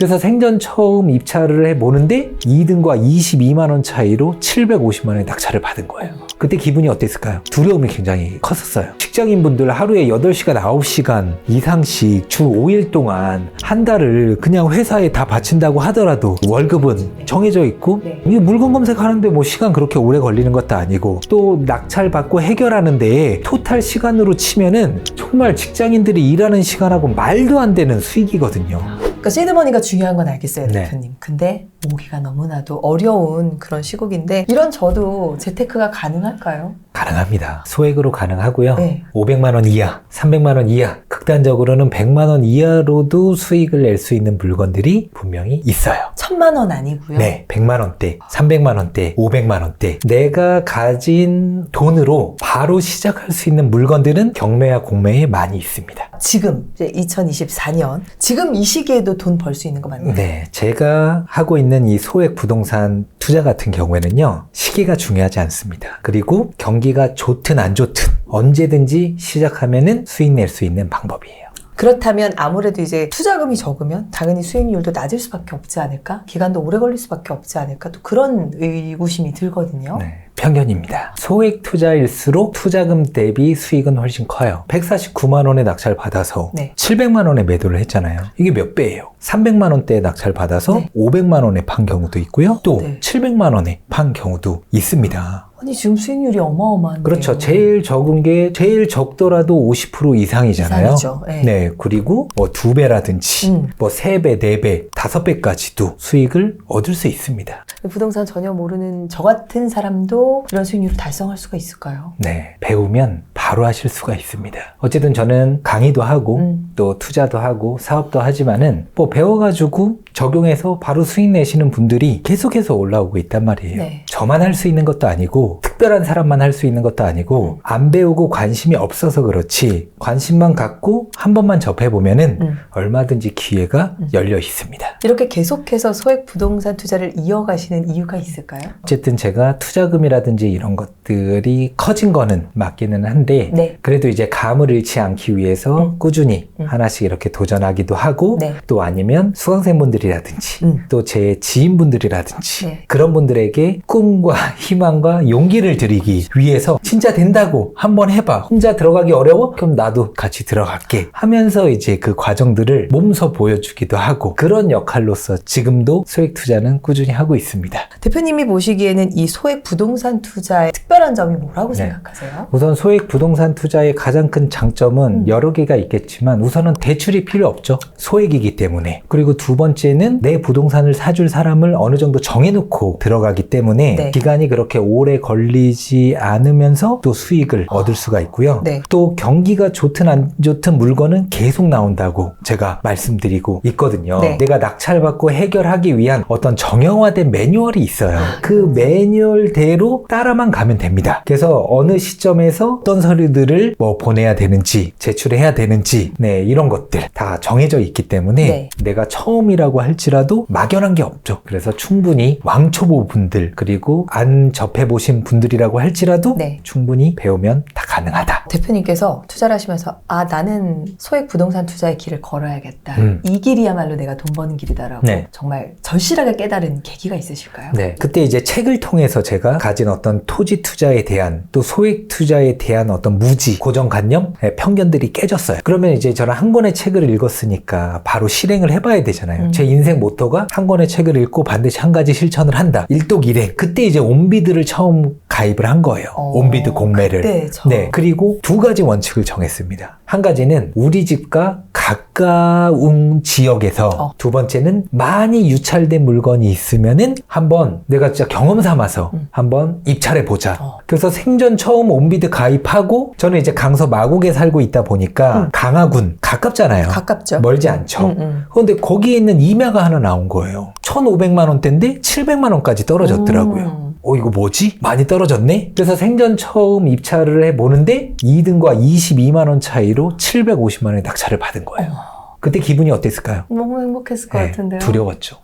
그래서 생전 처음 입찰을 해보는데 2등과 22만 원 차이로 750만 원의 낙찰을 받은 거예요. 그때 기분이 어땠을까요? 두려움이 굉장히 컸었어요. 직장인분들 하루에 8시간, 9시간 이상씩 주 5일 동안 한 달을 그냥 회사에 다 바친다고 하더라도 월급은 정해져 있고 이게 물건 검색하는데 뭐 시간 그렇게 오래 걸리는 것도 아니고 또 낙찰 받고 해결하는 데에 토탈 시간으로 치면은 정말 직장인들이 일하는 시간하고 말도 안 되는 수익이거든요. 그러니까 시드머니가 중요한 건 알겠어요, 네. 대표님. 근데 모으기가 너무나도 어려운 그런 시국인데 이런 저도 재테크가 가능할까요? 가능합니다. 소액으로 가능하고요. 네. 500만 원 이하, 300만 원 이하, 극단적으로는 100만 원 이하로도 수익을 낼 수 있는 물건들이 분명히 있어요. 1000만 원 아니고요. 네, 100만 원대, 300만 원대, 500만 원대. 내가 가진 돈으로 바로 시작할 수 있는 물건들은 경매와 공매에 많이 있습니다. 지금 이제 2024년 지금 이 시기에도 돈 벌 수 있는 거 맞나요? 네, 제가 하고 있는 이 소액 부동산 투자 같은 경우에는요, 시기가 중요하지 않습니다. 그리고 경기가 좋든 안 좋든 언제든지 시작하면은 수익 낼 수 있는 방법이에요. 그렇다면 아무래도 이제 투자금이 적으면 당연히 수익률도 낮을 수밖에 없지 않을까? 기간도 오래 걸릴 수밖에 없지 않을까? 또 그런 의구심이 들거든요. 네, 편견입니다. 소액 투자일수록 투자금 대비 수익은 훨씬 커요. 149만 원에 낙찰 받아서 네. 700만 원에 매도를 했잖아요. 이게 몇 배예요? 300만 원대에 낙찰 받아서 네. 500만 원에 판 경우도 있고요. 또 네. 700만 원에 판 경우도 있습니다. 아니 지금 수익률이 어마어마한데요. 그렇죠. 제일 적은 게 제일 적더라도 50% 이상이잖아요. 이상이죠. 네. 네. 그리고 뭐 2배라든지 뭐 3배, 4배, 5배까지도 수익을 얻을 수 있습니다. 부동산 전혀 모르는 저 같은 사람도 이런 수익률을 달성할 수가 있을까요? 네. 배우면 바로 하실 수가 있습니다. 어쨌든 저는 강의도 하고 또 투자도 하고 사업도 하지만은 뭐 배워가지고 적용해서 바로 수익 내시는 분들이 계속해서 올라오고 있단 말이에요. 네. 저만 할 수 있는 것도 아니고 특별한 사람만 할 수 있는 것도 아니고 안 배우고 관심이 없어서 그렇지 관심만 갖고 한 번만 접해보면은 얼마든지 기회가 열려 있습니다. 이렇게 계속해서 소액 부동산 투자를 이어가시는 이유가 있을까요? 어쨌든 제가 투자금이라든지 이런 것들이 커진 거는 맞기는 한데 네. 그래도 이제 감을 잃지 않기 위해서 꾸준히 하나씩 이렇게 도전하기도 하고 네. 또 아니면 수강생분들이라든지 또 제 지인분들이라든지 네. 그런 분들에게 꿈과 희망과 용기를 드리기 위해서 진짜 된다고 한번 해봐. 혼자 들어가기 어려워? 그럼 나도 같이 들어갈게 하면서 이제 그 과정들을 몸소 보여주기도 하고 그런 역할로서 지금도 소액 투자는 꾸준히 하고 있습니다. 대표님이 보시기에는 이 소액 부동산 투자의 특별한 점이 뭐라고 생각하세요? 우선 소액 부동산 투자의 가장 큰 장점은 여러 개가 있겠지만 우선은 대출이 필요 없죠. 소액이기 때문에. 그리고 두 번째는 내 부동산을 사줄 사람을 어느 정도 정해놓고 들어가기 때문에 네. 기간이 그렇게 오래 걸리지 않으면서 또 수익을 얻을 수가 있고요. 네. 또 경기가 좋든 안 좋든 물건은 계속 나온다고 제가 말씀드리고 있거든요. 네. 내가 낙찰받고 해결하기 위한 어떤 정형화된 매뉴얼이 있어요. 그 매뉴얼대로 따라만 가면 됩니다. 그래서 어느 시점에서 어떤 서류들을 뭐 보내야 되는지 제출해야 되는지 네, 이런 것들 다 정해져 있기 때문에 네. 내가 처음이라고 할지라도 막연한 게 없죠. 그래서 충분히 왕초보 분들 그리고 안 접해보신 분들이라고 할지라도 네. 충분히 배우면 다 가능하다. 대표님께서 투자를 하시면서 아 나는 소액 부동산 투자의 길을 걸어야겠다. 이 길이야말로 내가 돈 버는 길이다라고 네. 정말 절실하게 깨달은 계기가 있으실까요? 네. 그때 이제 책을 통해서 제가 가진 어떤 토지 투자에 대한 또 소액 투자에 대한 어떤 무지, 고정관념, 편견들이 깨졌어요. 그러면 이제 저는 한 권의 책을 읽었으니까 바로 실행을 해봐야 되잖아요. 제 인생 모토가 한 권의 책을 읽고 반드시 한 가지 실천을 한다. 일독일행. 그때 이제 온비드를 처음 가입을 한 거예요. 온비드 공매를. 네. 그리고 두 가지 원칙을 정했습니다. 한 가지는 우리 집과 가까운 지역에서 두 번째는 많이 유찰된 물건이 있으면은 한번 내가 진짜 경험 삼아서 한번 입찰해 보자. 그래서 생전 처음 온비드 가입하고 저는 이제 강서 마곡에 살고 있다 보니까 강화군 가깝잖아요. 가깝죠. 멀지 않죠. 그런데 거기에 있는 임야가 하나 나온 거예요. 1,500만 원대인데 700만 원까지 떨어졌더라고요. 이거 뭐지? 많이 떨어졌네? 그래서 생전 처음 입찰을 해보는데 2등과 22만 원 차이로 750만 원의 낙찰을 받은 거예요. 그때 기분이 어땠을까요? 너무 행복했을 것 같은데요. 두려웠죠.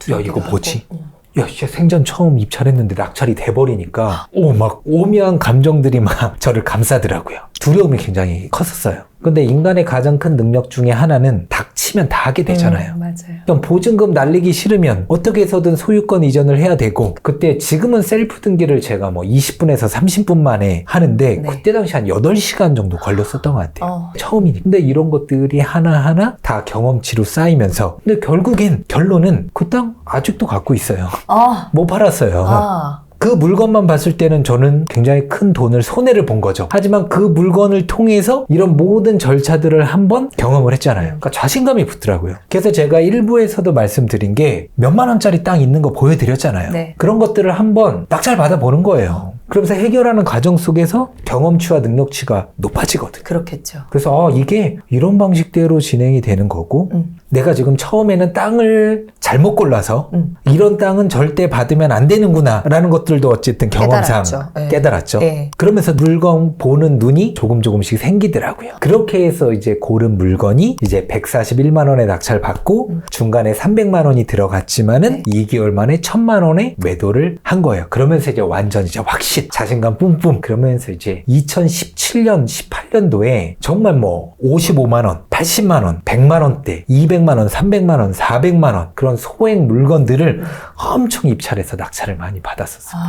두려워. 야, 이거 뭐지? 야, 진짜 생전 처음 입찰했는데 낙찰이 돼버리니까 막 오묘한 감정들이 막 저를 감싸더라고요. 두려움이 굉장히 컸었어요. 근데 인간의 가장 큰 능력 중에 하나는 닥치면 다 하게 되잖아요. 맞아요. 그럼 보증금 날리기 싫으면 어떻게 해서든 소유권 이전을 해야 되고, 그때 지금은 셀프 등기를 제가 뭐 20분에서 30분 만에 하는데 네. 그때 당시 한 8시간 정도 걸렸었던 것 같아요. 어. 처음이니까. 근데 이런 것들이 하나하나 다 경험치로 쌓이면서, 근데 결국엔 결론은 그 땅 아직도 갖고 있어요. 아, 못 팔았어요. 아, 그 물건만 봤을 때는 저는 굉장히 큰 돈을 손해를 본 거죠. 하지만 그 물건을 통해서 이런 모든 절차들을 한번 경험을 했잖아요. 그러니까 자신감이 붙더라고요. 그래서 제가 일부에서도 말씀드린 게 몇만 원짜리 땅 있는 거 보여드렸잖아요. 네. 그런 것들을 한번 낙찰 받아보는 거예요. 그러면서 해결하는 과정 속에서 경험치와 능력치가 높아지거든요. 그렇겠죠. 그래서 이게 이런 방식대로 진행이 되는 거고, 내가 지금 처음에는 땅을 잘못 골라서 이런 땅은 절대 받으면 안 되는구나 라는 것들도 어쨌든 경험상 깨달았죠. 네. 깨달았죠. 네. 그러면서 물건 보는 눈이 조금씩 생기더라고요. 그렇게 해서 이제 고른 물건이 이제 141만 원에 낙찰 받고 중간에 300만 원이 들어갔지만은 2개월 만에 1000만 원에 매도를 한 거예요. 그러면서 이제 완전 이제 확신, 자신감 뿜뿜. 그러면서 이제 2017년, 18년도에 정말 뭐 55만 원, 80만 원, 100만 원대, 200만 원, 300만 원, 400만 원 그런 소액 물건들을 엄청 입찰해서 낙찰을 많이 받았었어요.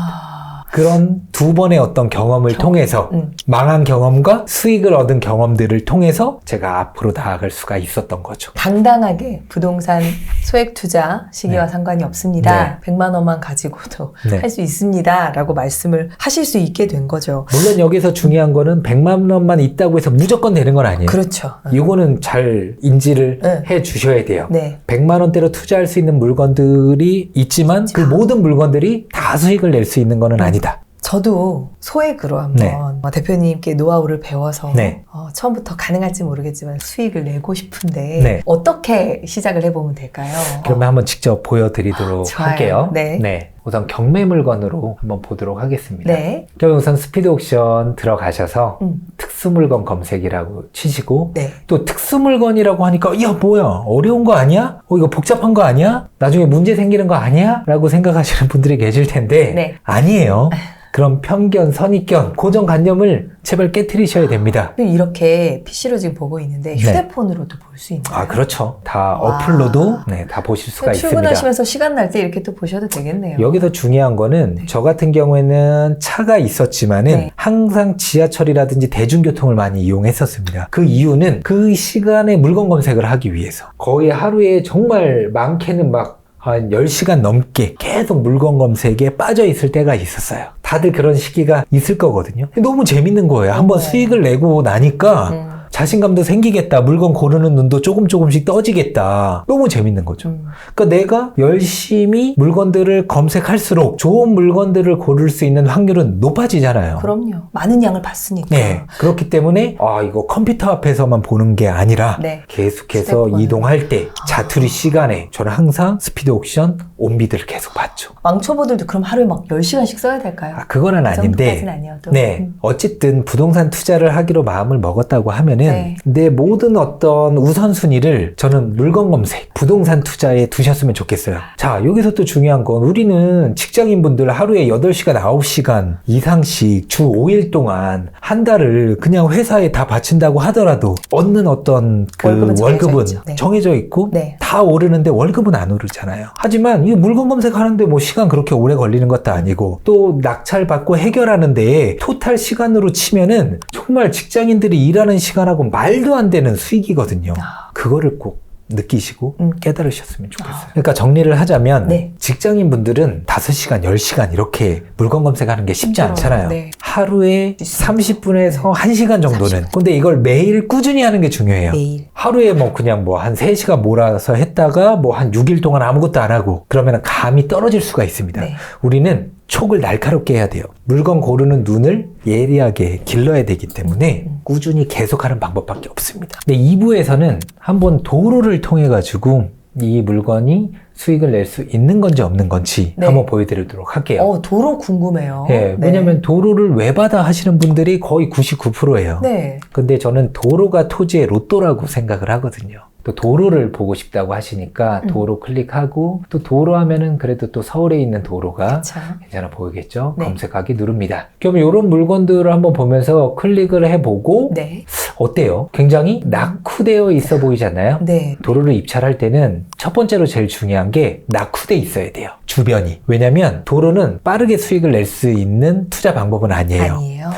그런 두 번의 어떤 경험을 통해서 망한 경험과 수익을 얻은 경험들을 통해서 제가 앞으로 나아갈 수가 있었던 거죠. 당당하게 부동산 소액 투자 시기와 네. 상관이 없습니다. 100만 원만 가지고도 네. 할 수 있습니다. 라고 말씀을 하실 수 있게 된 거죠. 물론 여기서 중요한 거는 100만 원만 있다고 해서 무조건 되는 건 아니에요. 그렇죠. 이거는 잘 인지를 네. 해 주셔야 돼요. 네. 100만 원대로 투자할 수 있는 물건들이 있지만 그 모든 물건들이 다 수익을 낼 수 있는 거는 아니다. 저도 소액으로 한번 네. 대표님께 노하우를 배워서 네. 처음부터 가능할지 모르겠지만 수익을 내고 싶은데 네. 어떻게 시작을 해보면 될까요? 그러면 한번 직접 보여드리도록 좋아요. 할게요. 네. 우선 경매 물건으로 한번 보도록 하겠습니다. 네. 그럼 우선 스피드 옥션 들어가셔서 음. 특수 물건 검색이라고 치시고 네. 또 특수 물건이라고 하니까 야 뭐야 어려운 거 아니야? 이거 복잡한 거 아니야? 나중에 문제 생기는 거 아니야? 라고 생각하시는 분들이 계실 텐데 네. 아니에요. 그럼 편견, 선입견, 고정관념을 제발 깨트리셔야 됩니다. 이렇게 PC로 지금 보고 있는데 네. 휴대폰으로도 볼 수 있나요? 아, 그렇죠. 다 와. 어플로도 다 보실 수가 있습니다. 출근하시면서 시간 날 때 이렇게 또 보셔도 되겠네요. 여기서 중요한 거는 저 같은 경우에는 차가 있었지만은 네. 항상 지하철이라든지 대중교통을 많이 이용했었습니다. 그 이유는 그 시간에 물건 검색을 하기 위해서 거의 하루에 정말 많게는 막 한 10시간 넘게 계속 물건 검색에 빠져 있을 때가 있었어요. 다들 그런 시기가 있을 거거든요. 너무 재밌는 거예요. 한번 수익을 내고 나니까 자신감도 생기겠다. 물건 고르는 눈도 조금씩 떠지겠다. 너무 재밌는 거죠. 그러니까 내가 열심히 물건들을 검색할수록 좋은 물건들을 고를 수 있는 확률은 높아지잖아요. 그럼요. 많은 양을 봤으니까. 네. 그렇기 때문에 이거 컴퓨터 앞에서만 보는 게 아니라 네. 계속해서 휴대폰을. 이동할 때 자투리 시간에 저는 항상 스피드 옥션 온비드를 계속 봤죠. 왕초보들도 그럼 하루에 막 10시간씩 써야 될까요? 그거는 그 아닌데 정도까지는 아니어도. 네. 어쨌든 부동산 투자를 하기로 마음을 먹었다고 하면은 네. 내 모든 어떤 우선순위를 저는 물건 검색, 부동산 투자에 두셨으면 좋겠어요. 자, 여기서 또 중요한 건 우리는 직장인분들 하루에 8시간, 9시간 이상씩 주 5일 동안 한 달을 그냥 회사에 다 바친다고 하더라도 얻는 어떤 그 월급은 정해져 월급은 있죠. 네. 정해져 있고 네. 다 오르는데 월급은 안 오르잖아요. 하지만 이 물건 검색하는데 뭐 시간 그렇게 오래 걸리는 것도 아니고 또 낙찰 받고 해결하는데 토탈 시간으로 치면은 정말 직장인들이 일하는 시간하고 말도 안 되는 수익이거든요. 그거를 꼭 느끼시고 깨달으셨으면 좋겠어요. 그러니까 정리를 하자면 네. 직장인분들은 5시간, 10시간 이렇게 물건 검색하는 게 쉽지 힘들어요. 않잖아요. 네. 하루에 30분에서 1시간 정도는. 근데 이걸 매일 꾸준히 하는 게 중요해요. 매일. 하루에 뭐 그냥 뭐 한 3시간 몰아서 했다가 뭐 한 6일 동안 아무것도 안 하고 그러면 감이 떨어질 수가 있습니다. 네. 우리는 촉을 날카롭게 해야 돼요. 물건 고르는 눈을 예리하게 길러야 되기 때문에 꾸준히 계속하는 방법밖에 없습니다. 근데 2부에서는 한번 도로를 통해 가지고 이 물건이 수익을 낼 수 있는 건지 없는 건지 네. 한번 보여드리도록 할게요. 도로 궁금해요. 예, 왜냐면 도로를 왜 받아 하시는 분들이 거의 99%예요. 네. 근데 저는 도로가 토지의 로또라고 생각을 하거든요. 또 도로를 보고 싶다고 하시니까 도로 클릭하고 또 도로 하면은 그래도 또 서울에 있는 도로가 그쵸. 괜찮아 보이겠죠? 네. 검색하기 누릅니다. 그럼 이런 물건들을 한번 보면서 클릭을 해보고 네. 어때요? 굉장히 낙후되어 있어 보이잖아요? 네. 도로를 입찰할 때는 첫 번째로 제일 중요한 게 낙후돼 있어야 돼요. 주변이. 왜냐면 도로는 빠르게 수익을 낼 수 있는 투자 방법은 아니에요. 아니에요.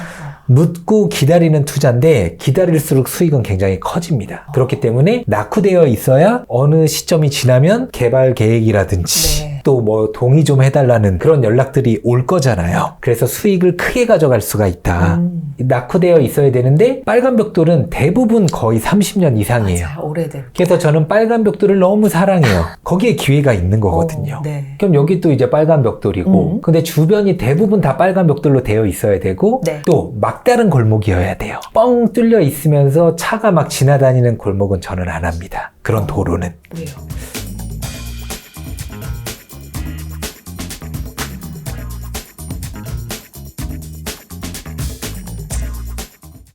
묻고 기다리는 투자인데 기다릴수록 수익은 굉장히 커집니다. 그렇기 때문에 낙후되어 있어야 어느 시점이 지나면 개발 계획이라든지 네. 또 뭐 동의 좀 해달라는 그런 연락들이 올 거잖아요. 그래서 수익을 크게 가져갈 수가 있다. 낙후되어 있어야 되는데 빨간 벽돌은 대부분 거의 30년 이상이에요. 맞아요. 오래된. 그래서 저는 빨간 벽돌을 너무 사랑해요. 거기에 기회가 있는 거거든요. 네. 그럼 여기 또 이제 빨간 벽돌이고 근데 주변이 대부분 다 빨간 벽돌로 되어 있어야 되고 네. 또 막다른 골목이어야 돼요. 뻥 뚫려 있으면서 차가 막 지나다니는 골목은 저는 안 합니다. 그런 도로는. 왜요?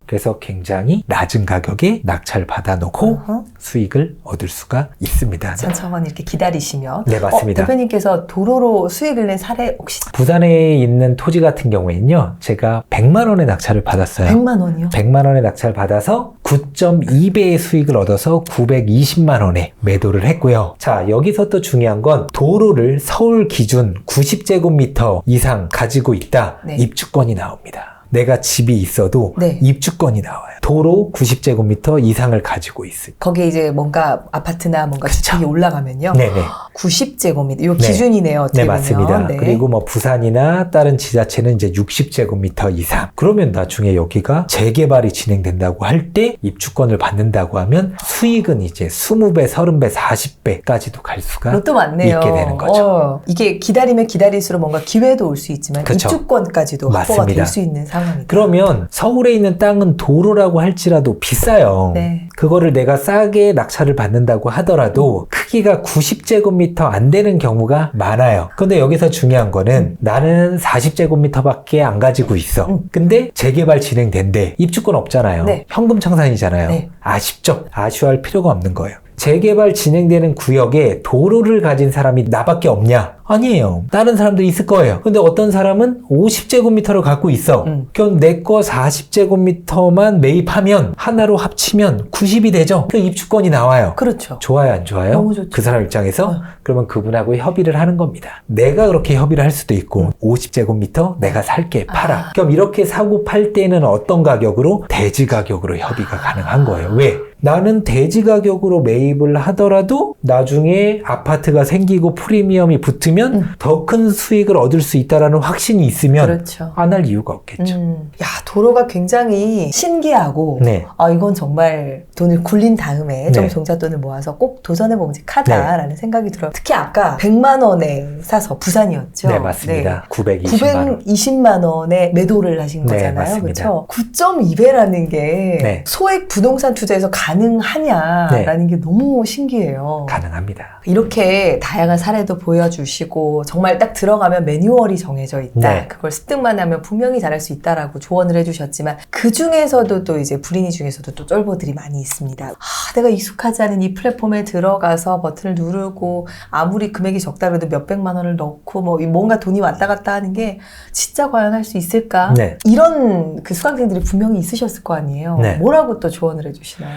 그래서 굉장히 낮은 가격에 낙찰 받아놓고 어허. 수익을 얻을 수가 있습니다. 천천히 이렇게 기다리시면. 네, 맞습니다. 대표님께서 도로로 수익을 낸 사례 혹시 부산에 있는 토지 같은 경우에는요, 제가 100만 원의 낙찰을 받았어요. 100만 원이요? 100만 원의 낙찰을 받아서 9.2배의 수익을 얻어서 920만 원에 매도를 했고요. 자, 여기서 또 중요한 건 도로를 서울 기준 90제곱미터 이상 가지고 있다. 네. 입주권이 나옵니다. 내가 집이 있어도 네. 입주권이 나와요. 도로 90제곱미터 이상을 가지고 있을 때. 거기에 이제 뭔가 아파트나 뭔가 그쵸. 주택이 올라가면요. 네네. 90제곱미터. 요 네. 기준이네요. 어떻게 네, 보면. 맞습니다. 네. 그리고 뭐 부산이나 다른 지자체는 이제 60제곱미터 이상. 그러면 나중에 여기가 재개발이 진행된다고 할 때 입주권을 받는다고 하면 수익은 이제 20배, 30배, 40배까지도 갈 수가 로또 많네요. 있게 되는 거죠. 이게 기다리면 기다릴수록 뭔가 기회도 올 수 있지만 그쵸. 입주권까지도 확보가 맞습니다. 될 수 있는 상황이다. 그러면 서울에 있는 땅은 도로라고 할지라도 비싸요. 네. 그거를 내가 싸게 낙찰을 받는다고 하더라도 크기가 90제곱미터 안 되는 경우가 많아요. 근데 여기서 중요한 거는 나는 40제곱미터밖에 안 가지고 있어. 근데 재개발 진행된대. 입주권 없잖아요. 네. 현금 청산이잖아요. 네. 아쉽죠? 아쉬워할 필요가 없는 거예요. 재개발 진행되는 구역에 도로를 가진 사람이 나밖에 없냐? 아니에요. 다른 사람도 있을 거예요. 근데 어떤 사람은 50제곱미터를 갖고 있어. 그럼 내 거 40제곱미터만 매입하면 하나로 합치면 90이 되죠? 그 입주권이 나와요. 그렇죠. 좋아요, 안 좋아요? 너무 좋죠. 그 사람 입장에서 그러면 그분하고 협의를 하는 겁니다. 내가 그렇게 협의를 할 수도 있고 50제곱미터 내가 살게 팔아. 그럼 이렇게 사고 팔 때는 어떤 가격으로? 대지 가격으로 협의가 가능한 거예요. 왜? 나는 대지 가격으로 매입을 하더라도 나중에 아파트가 생기고 프리미엄이 붙으면 더 큰 수익을 얻을 수 있다는 확신이 있으면 그렇죠. 안 할 이유가 없겠죠. 야, 도로가 굉장히 신기하고, 네. 이건 정말 돈을 굴린 다음에 좀 네. 종잣돈을 모아서 꼭 도전해 봄직하다라는 생각이 들어요. 특히 아까 100만 원에 사서 부산이었죠. 네, 맞습니다. 920만 원. 920만 원에 매도를 하신 네, 거잖아요. 맞습니다. 그렇죠? 9.2배라는 게 네. 소액 부동산 투자에서 가능하냐라는 게 너무 신기해요. 가능합니다. 이렇게 다양한 사례도 보여주시고 정말 딱 들어가면 매뉴얼이 정해져 있다. 네. 그걸 습득만 하면 분명히 잘할 수 있다라고 조언을 해주셨지만 그 중에서도 또 이제 불인이 중에서도 또 쫄보들이 많이 있습니다. 내가 익숙하지 않은 이 플랫폼에 들어가서 버튼을 누르고 아무리 금액이 적다 그래도 몇백만 원을 넣고 뭐 뭔가 돈이 왔다 갔다 하는 게 진짜 과연 할 수 있을까? 네. 이런 그 수강생들이 분명히 있으셨을 거 아니에요. 네. 뭐라고 또 조언을 해주시나요?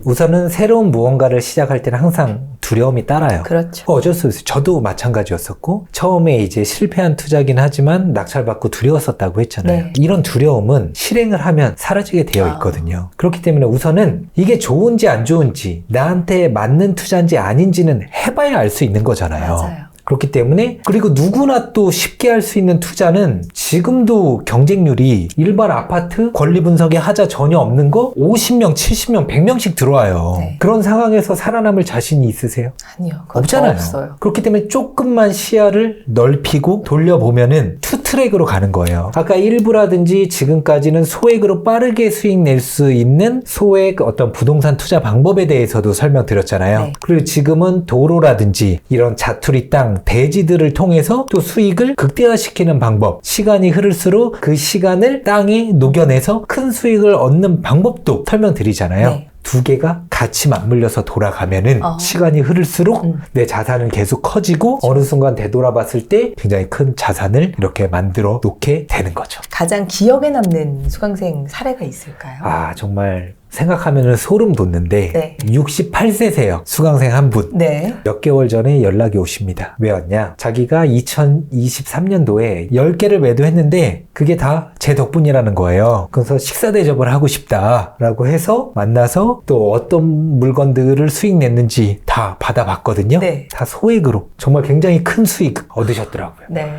우선은 새로운 무언가를 시작할 때는 항상 두려움이 따라요. 그렇죠. 어쩔 수 없어요. 저도 마찬가지였었고 처음에 이제 실패한 투자긴 하지만 낙찰받고 두려웠었다고 했잖아요. 네. 이런 두려움은 실행을 하면 사라지게 되어 있거든요. 그렇기 때문에 우선은 이게 좋은지 안 좋은지 나한테 맞는 투자인지 아닌지는 해봐야 알 수 있는 거잖아요. 맞아요. 그렇기 때문에 그리고 누구나 또 쉽게 할 수 있는 투자는 지금도 경쟁률이 일반 아파트 권리 분석에 하자 전혀 없는 거 50명, 70명, 100명씩 들어와요. 네. 그런 상황에서 살아남을 자신이 있으세요? 아니요. 그건 없잖아요. 없어요. 그렇기 때문에 조금만 시야를 넓히고 돌려보면은 투 트랙으로 가는 거예요. 아까 일부라든지 지금까지는 소액으로 빠르게 수익 낼 수 있는 소액 어떤 부동산 투자 방법에 대해서도 설명드렸잖아요. 네. 그리고 지금은 도로라든지 이런 자투리 땅, 대지들을 통해서 또 수익을 극대화시키는 방법, 시간이 흐를수록 그 시간을 땅에 녹여내서 큰 수익을 얻는 방법도 설명드리잖아요. 네. 두 개가 같이 맞물려서 돌아가면은 시간이 흐를수록 내 자산은 계속 커지고 어느 순간 되돌아봤을 때 굉장히 큰 자산을 이렇게 만들어 놓게 되는 거죠. 가장 기억에 남는 수강생 사례가 있을까요? 아, 정말 생각하면 소름 돋는데 네. 68세세요. 수강생 한 분. 네. 몇 개월 전에 연락이 오십니다. 왜 왔냐? 자기가 2023년도에 10개를 매도했는데 그게 다 제 덕분이라는 거예요. 그래서 식사 대접을 하고 싶다라고 해서 만나서 또 어떤 물건들을 수익 냈는지 다 받아봤거든요. 네. 다 소액으로 정말 굉장히 큰 수익 얻으셨더라고요. 네.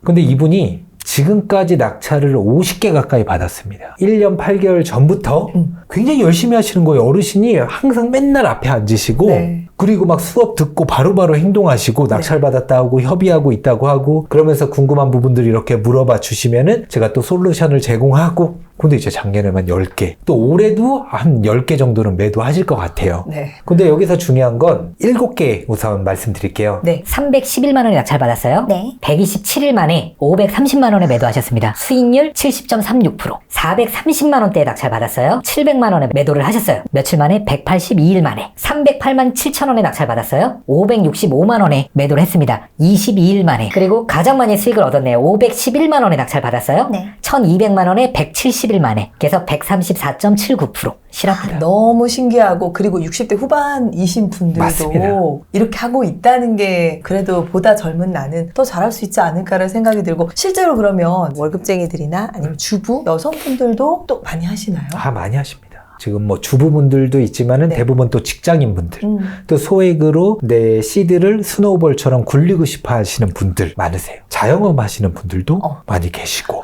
근데 이분이 지금까지 낙찰을 50개 가까이 받았습니다. 1년 8개월 전부터 굉장히 열심히 하시는 거예요. 어르신이 항상 맨날 앞에 앉으시고 네. 그리고 막 수업 듣고 바로바로 행동하시고 낙찰 받았다고 협의하고 있다고 하고 그러면서 궁금한 부분들 이렇게 물어봐 주시면은 제가 또 솔루션을 제공하고 근데 이제 작년에만 10개 또 올해도 한 10개 정도는 매도하실 것 같아요. 네. 근데 여기서 중요한 건 7개 우선 말씀드릴게요. 네. 311만 원에 낙찰 받았어요. 네. 127일 만에 530만 원에 매도하셨습니다. 수익률 70.36%. 430만 원대에 낙찰 받았어요. 700만 원에 매도를 하셨어요. 며칠 만에 182일 만에 308만 7천 원에 낙찰 받았어요. 565만 원에 매도를 했습니다. 22일 만에. 그리고 가장 많이 수익을 얻었네요. 511만 원에 낙찰 받았어요. 네. 1200만 원에 170일 만에. 그래서 134.79%. 실합니다. 너무 신기하고 그리고 60대 후반이신 분들도 맞습니다. 이렇게 하고 있다는 게 그래도 보다 젊은 나는 더 잘할 수 있지 않을까라는 생각이 들고 실제로 그러면 월급쟁이들이나 아니면 주부 여성분들도 또 많이 하시나요? 아, 많이 하십니다. 지금 뭐 주부분들도 있지만은 네. 대부분 또 직장인분들 또 소액으로 내 시드를 스노우볼처럼 굴리고 싶어 하시는 분들 많으세요. 자영업 하시는 분들도 많이 계시고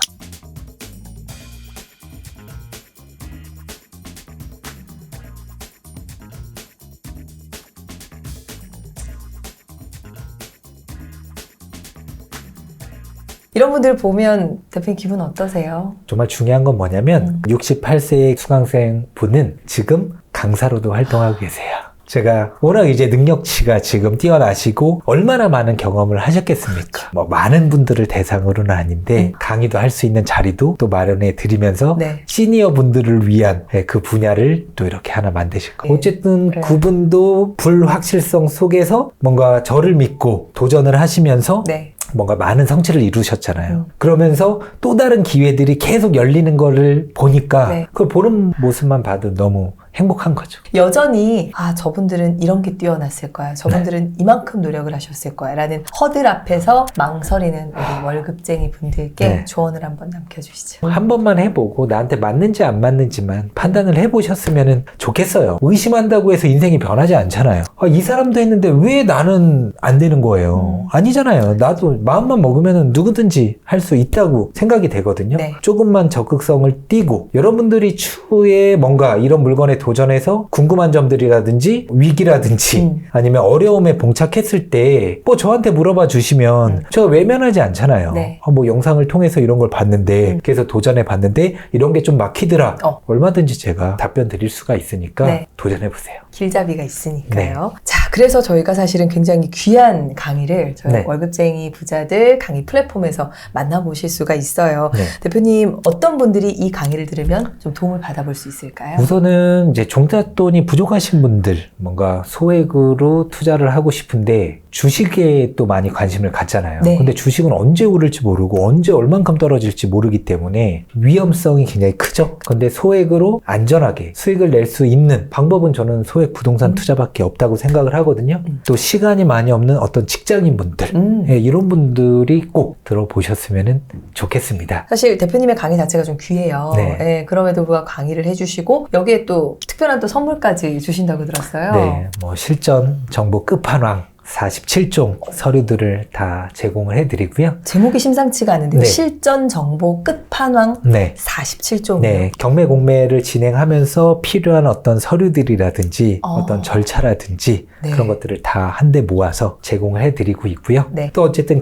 이런 분들 보면 대표님 기분 어떠세요? 정말 중요한 건 뭐냐면 68세의 수강생 분은 지금 강사로도 활동하고 계세요. 제가 워낙 이제 능력치가 지금 뛰어나시고 얼마나 많은 경험을 하셨겠습니까? 뭐 많은 분들을 대상으로는 아닌데 강의도 할 수 있는 자리도 또 마련해 드리면서 네. 시니어 분들을 위한 그 분야를 또 이렇게 하나 만드실 거예요. 네. 어쨌든 그래요. 그분도 불확실성 속에서 뭔가 저를 믿고 도전을 하시면서 네. 뭔가 많은 성취를 이루셨잖아요. 그러면서 또 다른 기회들이 계속 열리는 거를 보니까 네. 그걸 보는 모습만 봐도 너무 행복한 거죠. 여전히 저분들은 이런 게 뛰어났을 거야. 저분들은 이만큼 노력을 하셨을 거야. 라는 허들 앞에서 망설이는 우리 월급쟁이 분들께 네. 조언을 한번 남겨주시죠. 한 번만 해보고 나한테 맞는지 안 맞는지만 판단을 해보셨으면 좋겠어요. 의심한다고 해서 인생이 변하지 않잖아요. 이 사람도 했는데 왜 나는 안 되는 거예요? 아니잖아요. 나도 마음만 먹으면 누구든지 할 수 있다고 생각이 되거든요. 네. 조금만 적극성을 띠고 여러분들이 추후에 뭔가 이런 물건에 도전해서 궁금한 점들이라든지 위기라든지 아니면 어려움에 봉착했을 때 뭐 저한테 물어봐 주시면 제가 외면하지 않잖아요. 네. 뭐 영상을 통해서 이런 걸 봤는데 그래서 도전해 봤는데 이런 게 좀 막히더라. 얼마든지 제가 답변 드릴 수가 있으니까 네. 도전해 보세요. 길잡이가 있으니까요. 자, 그래서 저희가 사실은 굉장히 귀한 강의를 저희 네. 월급쟁이 부자들 강의 플랫폼에서 만나보실 수가 있어요. 네. 대표님, 어떤 분들이 이 강의를 들으면 좀 도움을 받아볼 수 있을까요? 우선은 이제 종잣돈이 부족하신 분들 뭔가 소액으로 투자를 하고 싶은데 주식에 또 많이 관심을 갖잖아요. 네. 근데 주식은 언제 오를지 모르고 언제 얼만큼 떨어질지 모르기 때문에 위험성이 굉장히 크죠. 근데 소액으로 안전하게 수익을 낼 수 있는 방법은 저는 소액 부동산 투자밖에 없다고 생각을 하거든요. 또 시간이 많이 없는 어떤 직장인분들 예, 이런 분들이 꼭 들어보셨으면 좋겠습니다. 사실 대표님의 강의 자체가 좀 귀해요. 네. 예, 그럼에도 불구하고 강의를 해주시고 여기에 또 특별한 또 선물까지 주신다고 들었어요. 네, 뭐 실전 정보 끝판왕 47종 서류들을 다 제공을 해드리고요. 제목이 심상치가 않은데요. 네. 실전 정보 끝판왕 네. 47종. 네, 경매 공매를 진행하면서 필요한 어떤 서류들이라든지 어떤 절차라든지 네. 그런 것들을 다 한데 모아서 제공을 해드리고 있고요. 네. 또 어쨌든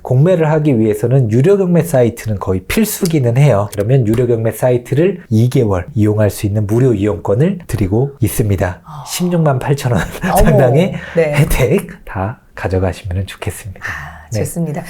공매를 하기 위해서는 유료 경매 사이트는 거의 필수기는 해요. 그러면 유료 경매 사이트를 2개월 이용할 수 있는 무료 이용권을 드리고 있습니다. 16만 8천 원 어머. 상당의 네. 혜택 다 가져가시면 좋겠습니다. 좋습니다.